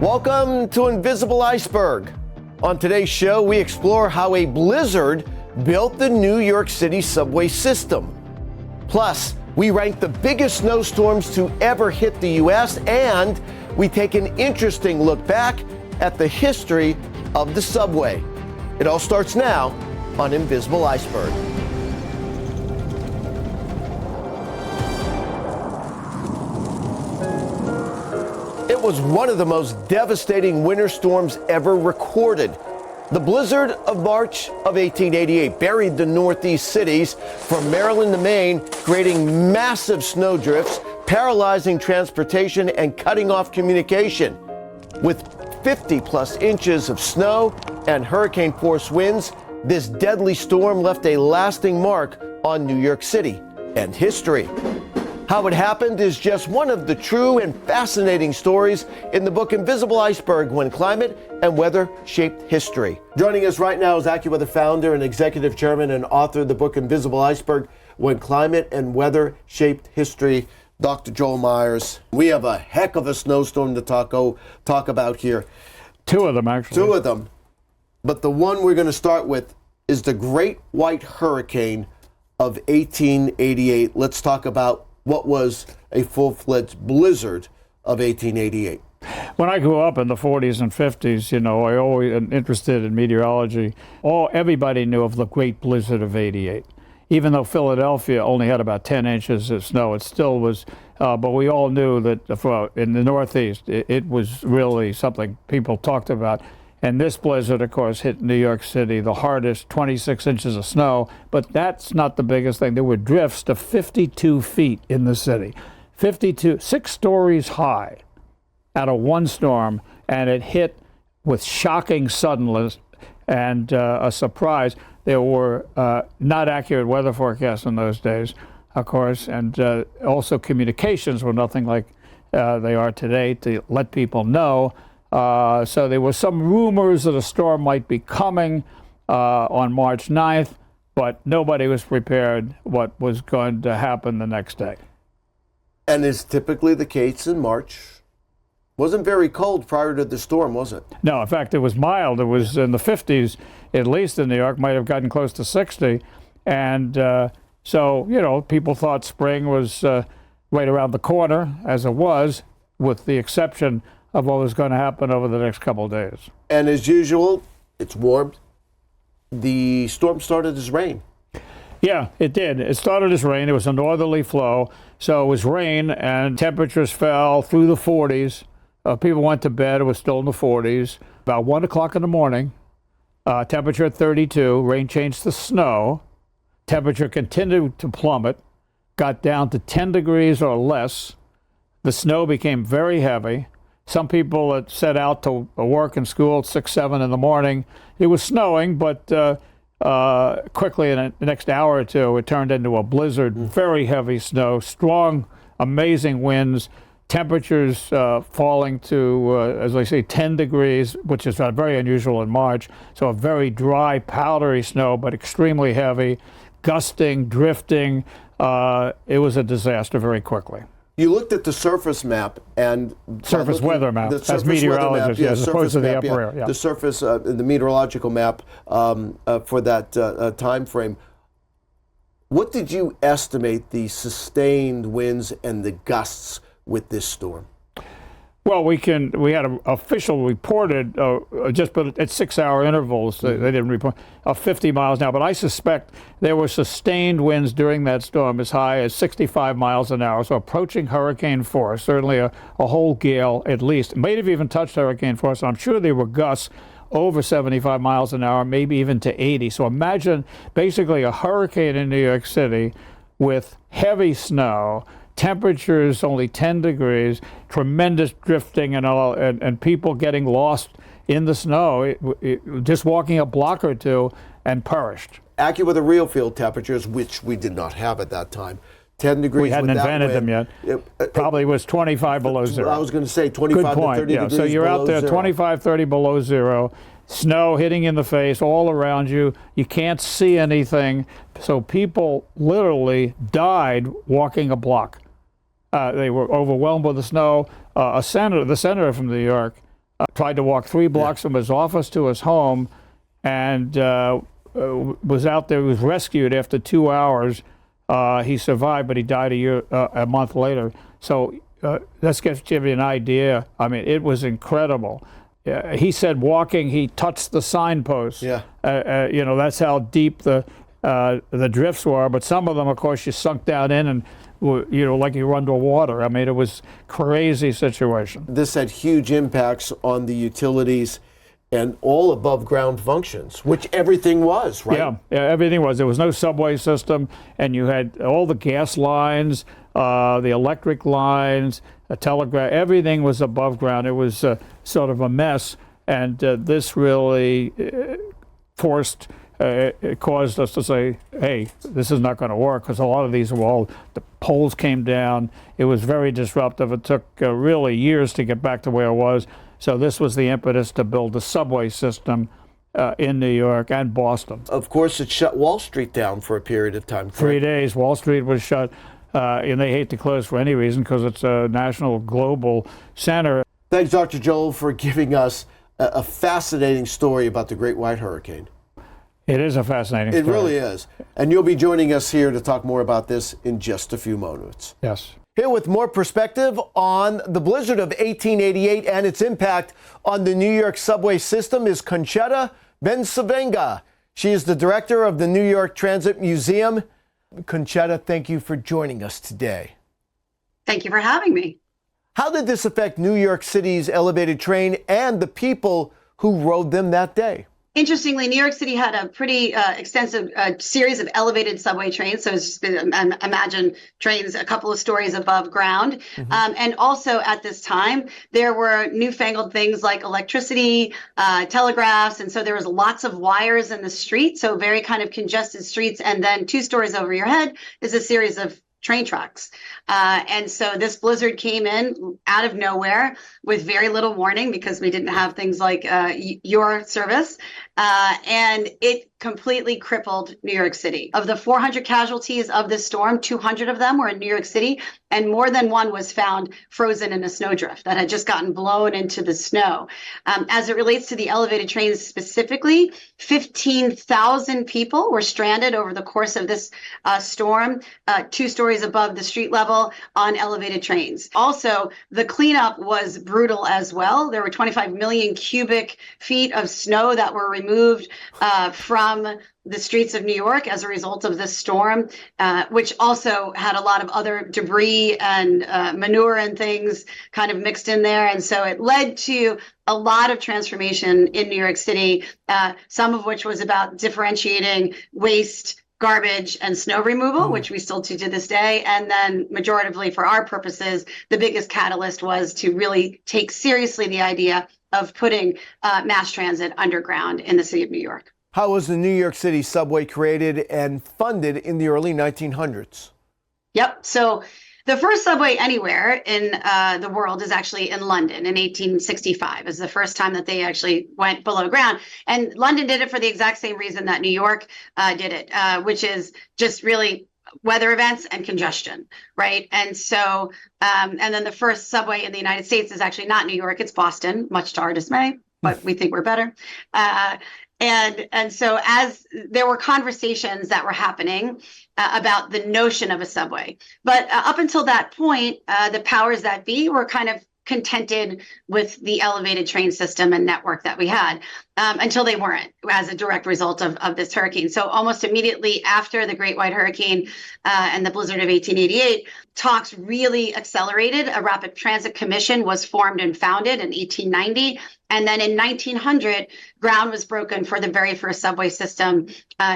Welcome to Invisible Iceberg. On today's show, we explore how a blizzard built the New York City subway system. Plus, we rank the biggest snowstorms to ever hit the U.S., and we take an interesting look back at the history of the subway. It all starts now on Invisible Iceberg. It was one of the most devastating winter storms ever recorded. The blizzard of March of 1888 buried the Northeast cities from Maryland to Maine, creating massive snowdrifts, paralyzing transportation and cutting off communication. With 50-plus inches of snow and hurricane-force winds, this deadly storm left a lasting mark on New York City and history. How it happened is just one of the true and fascinating stories in the book Invisible Iceberg: When Climate and Weather Shaped History. Joining us right now is AccuWeather founder and executive chairman and author of the book Invisible Iceberg: When Climate and Weather Shaped History, Dr. Joel Myers. We have a heck of a snowstorm to talk about here. Two of them, actually. Two of them. But the one we're going to start with is the Great White Hurricane of 1888. Let's talk about what was a full-fledged blizzard of 1888. When I grew up in the 40s and 50s, I always am interested in meteorology. Everybody knew of the Great Blizzard of '88. Even though Philadelphia only had about 10 inches of snow, it still was, but we all knew that in the Northeast, it was really something people talked about. And this blizzard, of course, hit New York City the hardest, 26 inches of snow. But that's not the biggest thing. There were drifts to 52 feet in the city, 6 stories high out of one storm. And it hit with shocking suddenness and a surprise. There were not accurate weather forecasts in those days, of course. And also communications were nothing like they are today to let people know. So there were some rumors that a storm might be coming on March 9th, but nobody was prepared what was going to happen the next day. And is typically the case in March. Wasn't very cold prior to the storm, was it? No, in fact, it was mild. It was in the 50s, at least in New York, might have gotten close to 60. And so, people thought spring was right around the corner, as it was, with the exception of what was going to happen over the next couple of days. And as usual, it's warm. The storm started as rain. Yeah, it did. It started as rain. It was a northerly flow. So it was rain, and temperatures fell through the 40s. People went to bed. It was still in the 40s. About 1 o'clock in the morning, temperature at 32. Rain changed to snow. Temperature continued to plummet, got down to 10 degrees or less. The snow became very heavy. Some people had set out to work and school at 6, 7 in the morning. It was snowing, but quickly in the next hour or two, it turned into a blizzard. Very heavy snow, strong, amazing winds, temperatures falling to, as I say, 10 degrees, which is very unusual in March. So a very dry, powdery snow, but extremely heavy, gusting, drifting. It was a disaster very quickly. You looked at the surface map and surface weather map. As meteorologists, as opposed to the upper air. Yeah. The surface, the meteorological map for that time frame. What did you estimate the sustained winds and the gusts with this storm? Well, we had an official reported, just but at 6-hour intervals, they didn't report, of 50 miles an hour. But I suspect there were sustained winds during that storm as high as 65 miles an hour, so approaching hurricane force, certainly a whole gale at least. It may have even touched hurricane force. I'm sure there were gusts over 75 miles an hour, maybe even to 80. So imagine basically a hurricane in New York City with heavy snow, temperatures only 10 degrees, tremendous drifting and people getting lost in the snow, just walking a block or two and perished. AccuWeather real field temperatures, which we did not have at that time, 10 degrees. We hadn't invented them yet. Probably was 25 below zero. I was going to say 25 to 30 degrees. So you're out there 0. 25, 30 below zero, snow hitting in the face all around you. You can't see anything. So people literally died walking a block. They were overwhelmed with the snow. The senator from New York Tried to walk 3 blocks from his office to his home, and was out there. He was rescued after 2 hours. He survived, but he died a month later. So let's give you an idea. I mean, it was incredible. He said walking, he touched the signposts. Yeah. That's how deep the drifts were. But some of them, of course, you sunk down in and, like you were underwater. I mean, it was crazy situation. This had huge impacts on the utilities and all above ground functions, which everything was, right? Yeah, everything was. There was no subway system, and you had all the gas lines, the electric lines, the telegraph, everything was above ground. It was sort of a mess, and this really it caused us to say, hey, this is not going to work, because a lot of these were the poles came down. It was very disruptive. It took really years to get back to where it was. So this was the impetus to build the subway system in New York and Boston. Of course, it shut Wall Street down for a period of time. Correct? 3 days, Wall Street was shut, and they hate to close for any reason because it's a national, global center. Thanks, Dr. Joel, for giving us a fascinating story about the Great White Hurricane. It is a fascinating story. It really is. And you'll be joining us here to talk more about this in just a few moments. Yes. Here with more perspective on the blizzard of 1888 and its impact on the New York subway system is Conchetta Bensavenga. She is the director of the New York Transit Museum. Conchetta, thank you for joining us today. Thank you for having me. How did this affect New York City's elevated train and the people who rode them that day? Interestingly, New York City had a pretty extensive series of elevated subway trains. So it's just imagine trains a couple of stories above ground. And also at this time, there were newfangled things like electricity, telegraphs. And so there was lots of wires in the street. So very kind of congested streets. And then 2 stories over your head is a series of train tracks. And so this blizzard came in out of nowhere with very little warning because we didn't have things like your service. And it completely crippled New York City. Of the 400 casualties of this storm, 200 of them were in New York City, and more than one was found frozen in a snowdrift that had just gotten blown into the snow. As it relates to the elevated trains specifically, 15,000 people were stranded over the course of this storm, 2 stories above the street level on elevated trains. Also, the cleanup was brutal as well. There were 25 million cubic feet of snow that were removed from the streets of New York as a result of this storm, which also had a lot of other debris and manure and things kind of mixed in there. And so it led to a lot of transformation in New York City, some of which was about differentiating waste, garbage, and snow removal, which we still do to this day. And then majoritively for our purposes, the biggest catalyst was to really take seriously the idea of putting mass transit underground in the city of New York. How was the New York City subway created and funded in the early 1900s? Yep. So the first subway anywhere in the world is actually in London in 1865. Is the first time that they actually went below ground. And London did it for the exact same reason that New York did it, which is just really weather events and congestion, right? And so, and then the first subway in the United States is actually not New York, it's Boston, much to our dismay, but we think we're better. And so as there were conversations that were happening about the notion of a subway, but up until that point, the powers that be were kind of contented with the elevated train system and network that we had until they weren't as a direct result of this hurricane. So almost immediately after the Great White Hurricane and the blizzard of 1888, talks really accelerated. A Rapid Transit Commission was formed and founded in 1890. And then in 1900, ground was broken for the very first subway system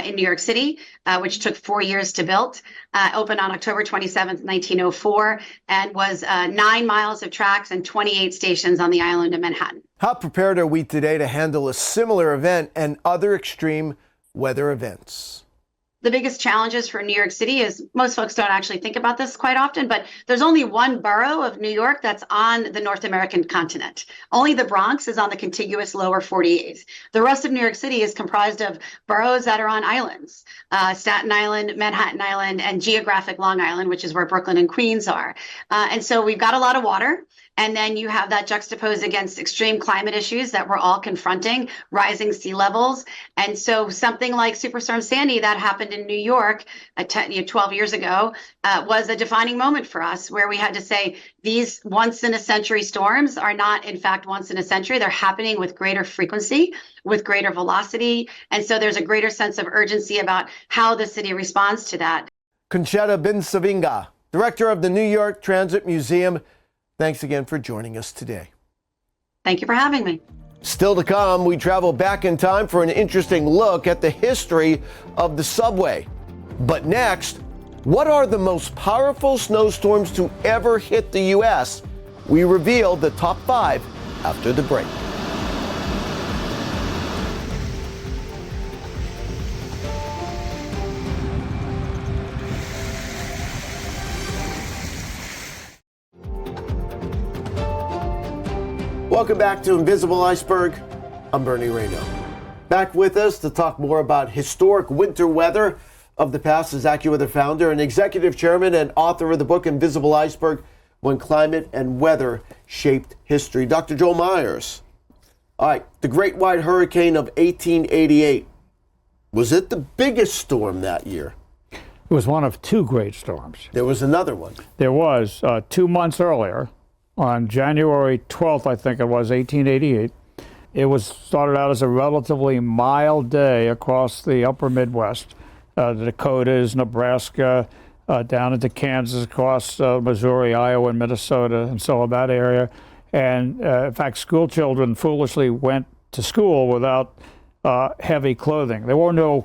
in New York City, which took 4 years to build, opened on October 27th, 1904, and was 9 miles of tracks and 28 stations on the island of Manhattan. How prepared are we today to handle a similar event and other extreme weather events? The biggest challenges for New York City is most folks don't actually think about this quite often, but there's only one borough of New York that's on the North American continent. Only the Bronx is on the contiguous lower 48. The rest of New York City is comprised of boroughs that are on islands, Staten Island, Manhattan Island, and geographic Long Island, which is where Brooklyn and Queens are. And so we've got a lot of water. And then you have that juxtaposed against extreme climate issues that we're all confronting, rising sea levels. And so something like Superstorm Sandy that happened in New York 12 years ago was a defining moment for us, where we had to say these once in a century storms are not, in fact, once in a century. They're happening with greater frequency, with greater velocity. And so there's a greater sense of urgency about how the city responds to that. Conchetta Binsavinga, director of the New York Transit Museum, thanks again for joining us today. Thank you for having me. Still to come, we travel back in time for an interesting look at the history of the subway. But next, what are the most powerful snowstorms to ever hit the U.S.? We reveal the top 5 after the break. Welcome back to Invisible Iceberg. I'm Bernie Rayno. Back with us to talk more about historic winter weather of the past is AccuWeather founder and executive chairman and author of the book Invisible Iceberg, When Climate and Weather Shaped History, Dr. Joel Myers. All right, the Great White Hurricane of 1888. Was it the biggest storm that year? It was one of 2 great storms. There was another one. There was 2 months earlier, on January 12th, I think it was, 1888. It was started out as a relatively mild day across the upper Midwest, the Dakotas, Nebraska, down into Kansas, across Missouri, Iowa, and Minnesota, and so on that area. And in fact, school children foolishly went to school without heavy clothing. There were no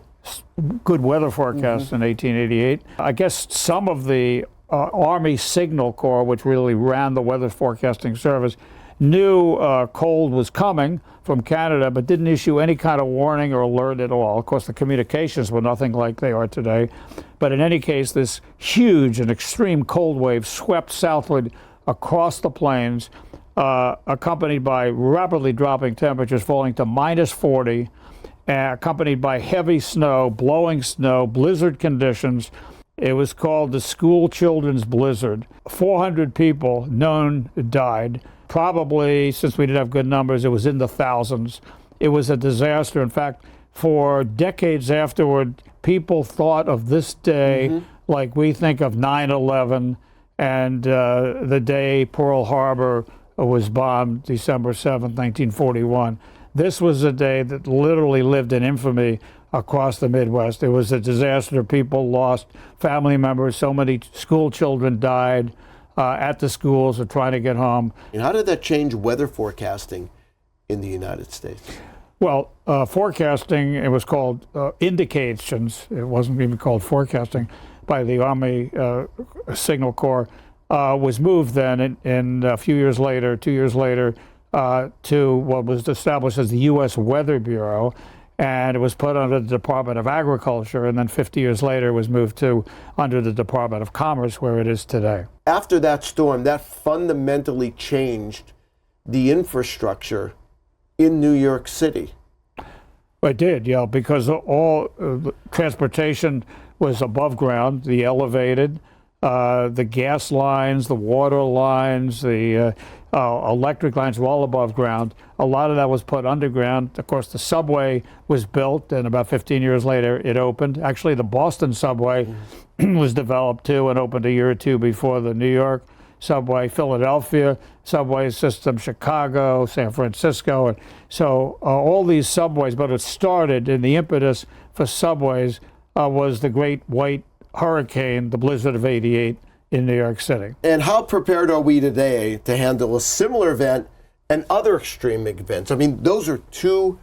good weather forecasts in 1888. I guess some of the Army Signal Corps, which really ran the weather forecasting service, knew cold was coming from Canada, but didn't issue any kind of warning or alert at all. Of course, the communications were nothing like they are today. But in any case, this huge and extreme cold wave swept southward across the plains, accompanied by rapidly dropping temperatures falling to -40, accompanied by heavy snow, blowing snow, blizzard conditions. It was called the School Children's Blizzard. 400 people known died. Probably, since we didn't have good numbers, it was in the thousands. It was a disaster. In fact, for decades afterward, people thought of this day like we think of 9/11 and the day Pearl Harbor was bombed, December 7th, 1941. This was a day that literally lived in infamy across the Midwest. It was a disaster. People lost family members. So many school children died at the schools or trying to get home. And how did that change weather forecasting in the United States? Well, forecasting, it was called indications. It wasn't even called forecasting by the Army Signal Corps. Was moved then in a few years later, 2 years later, to what was established as the U.S. Weather Bureau. And it was put under the Department of Agriculture, and then 50 years later it was moved to under the Department of Commerce, where it is today. After that storm, that fundamentally changed the infrastructure in New York City. It did, yeah, because all transportation was above ground, the elevated, the gas lines, the water lines, the electric lines were all above ground. A lot of that was put underground. Of course, the subway was built, and about 15 years later, it opened. Actually, the Boston subway was developed too and opened a year or two before the New York subway, Philadelphia subway system, Chicago, San Francisco. And so all these subways, but it started in the impetus for subways was the Great White Hurricane, the blizzard of '88 in New York City. And how prepared are we today to handle a similar event and other extreme events? I mean, those are 2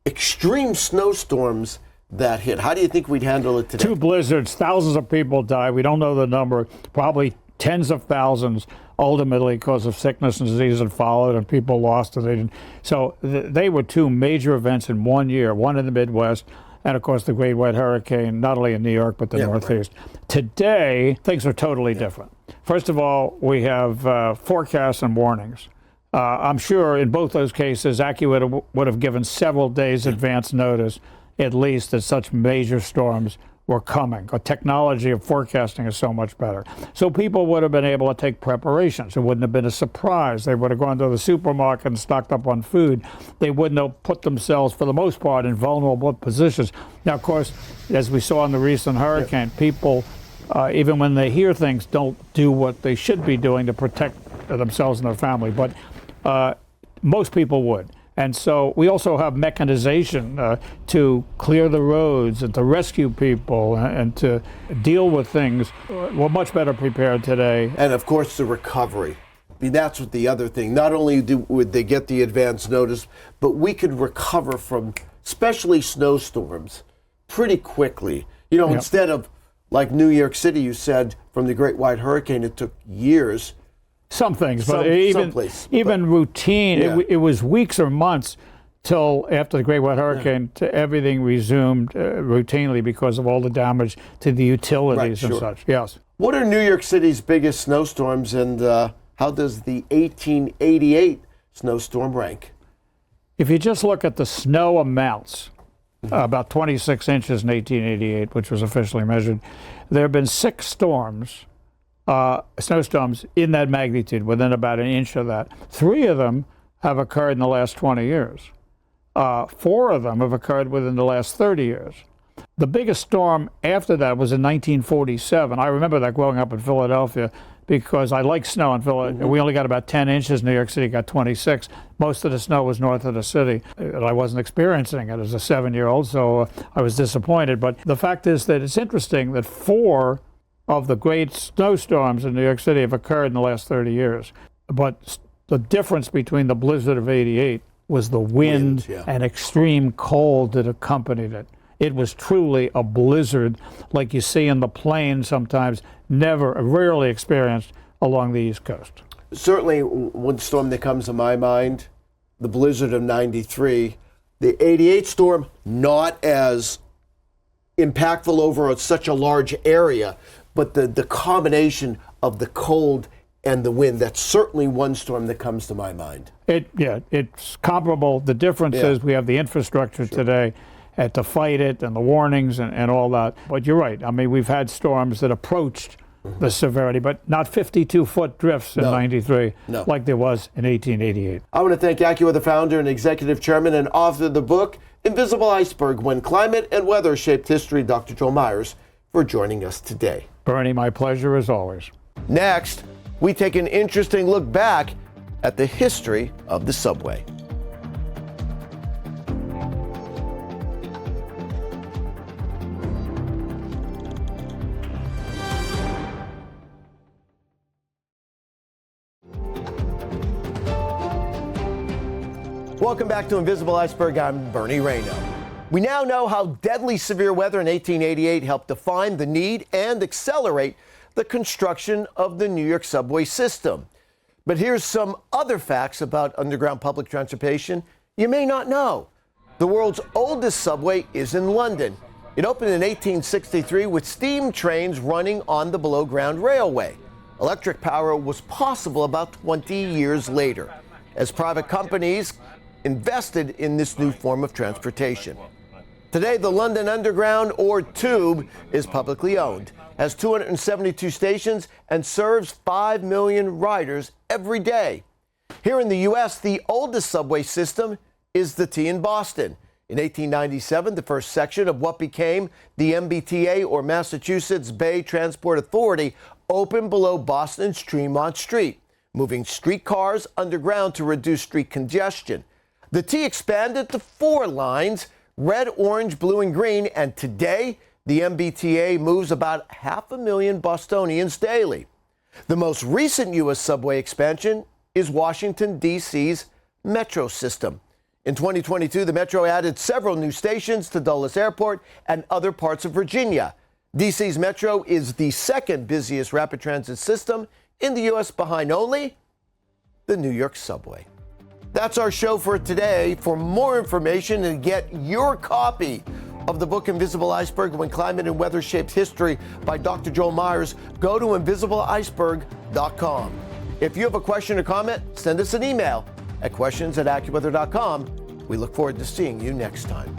extreme snowstorms that hit. How do you think we'd handle it today? 2 blizzards, thousands of people died. We don't know the number, probably tens of thousands ultimately because of sickness and disease that followed and people lost. And they didn't. So they were 2 major events in 1 year, one in the Midwest, and of course the Great White Hurricane, not only in New York, but the Northeast. Right. Today, things are totally different. First of all, we have forecasts and warnings. I'm sure in both those cases, AccuWeather would have given several days advance notice, at least, that such major storms were coming. The technology of forecasting is so much better. So people would have been able to take preparations. It wouldn't have been a surprise. They would have gone to the supermarket and stocked up on food. They wouldn't have put themselves, for the most part, in vulnerable positions. Now, of course, as we saw in the recent hurricane, people, even when they hear things, don't do what they should be doing to protect themselves and their family. But most people would. And so we also have mechanization to clear the roads and to rescue people and to deal with things. We're much better prepared today. And of course, the recovery. I mean, that's what the other thing. Not only would they get the advance notice, but we could recover from, especially snowstorms, pretty quickly. You know, instead of like New York City, you said, from the Great White Hurricane, it took years. Some things, but even routine, it was weeks or months till after the Great White Hurricane to everything resumed routinely because of all the damage to the utilities and such. Yes. What are New York City's biggest snowstorms, and how does the 1888 snowstorm rank? If you just look at the snow amounts, about 26 inches in 1888, which was officially measured, there have been 6 storms. Snowstorms in that magnitude, within about an inch of that. 3 of them have occurred in the last 20 years. 4 of them have occurred within the last 30 years. The biggest storm after that was in 1947. I remember that growing up in Philadelphia because I like snow in Philadelphia. We only got about 10 inches. New York City got 26. Most of the snow was north of the city. And I wasn't experiencing it as a 7-year-old, so I was disappointed. But the fact is that it's interesting that 4 of the great snowstorms in New York City have occurred in the last 30 years. But the difference between the blizzard of '88 was the wind and extreme cold that accompanied it. It was truly a blizzard like you see in the plains sometimes, rarely experienced along the East Coast. Certainly one storm that comes to my mind, the blizzard of '93. The '88 storm, not as impactful over such a large area, but the combination of the cold and the wind, that's certainly one storm that comes to my mind. It's comparable. The difference is we have the infrastructure today to fight it and the warnings and all that. But you're right. I mean, we've had storms that approached the severity, but not 52-foot drifts in '93 like there was in 1888. I want to thank AccuWeather founder and executive chairman and author of the book, Invisible Iceberg, When Climate and Weather Shaped History, Dr. Joel Myers, for joining us today. Bernie, my pleasure as always. Next, we take an interesting look back at the history of the subway. Welcome back to Invisible Iceberg. I'm Bernie Rayno. We now know how deadly severe weather in 1888 helped define the need and accelerate the construction of the New York subway system. But here's some other facts about underground public transportation you may not know. The world's oldest subway is in London. It opened in 1863 with steam trains running on the below-ground railway. Electric power was possible about 20 years later, as private companies invested in this new form of transportation. Today, the London Underground, or Tube, is publicly owned, has 272 stations, and serves 5 million riders every day. Here in the U.S., the oldest subway system is the T in Boston. In 1897, the first section of what became the MBTA, or Massachusetts Bay Transport Authority, opened below Boston's Tremont Street, moving streetcars underground to reduce street congestion. The T expanded to 4 lines, red, orange, blue, and green, and today the MBTA moves about 500,000 Bostonians daily. The most recent U.S. subway expansion is Washington, D.C.'s Metro system. In 2022, the Metro added several new stations to Dulles Airport and other parts of Virginia. D.C.'s Metro is the second busiest rapid transit system in the U.S., behind only the New York subway. That's our show for today. For more information and get your copy of the book Invisible Iceberg, When Climate and Weather Shaped History by Dr. Joel Myers, go to invisibleiceberg.com. If you have a question or comment, send us an email at questions@AccuWeather.com. We look forward to seeing you next time.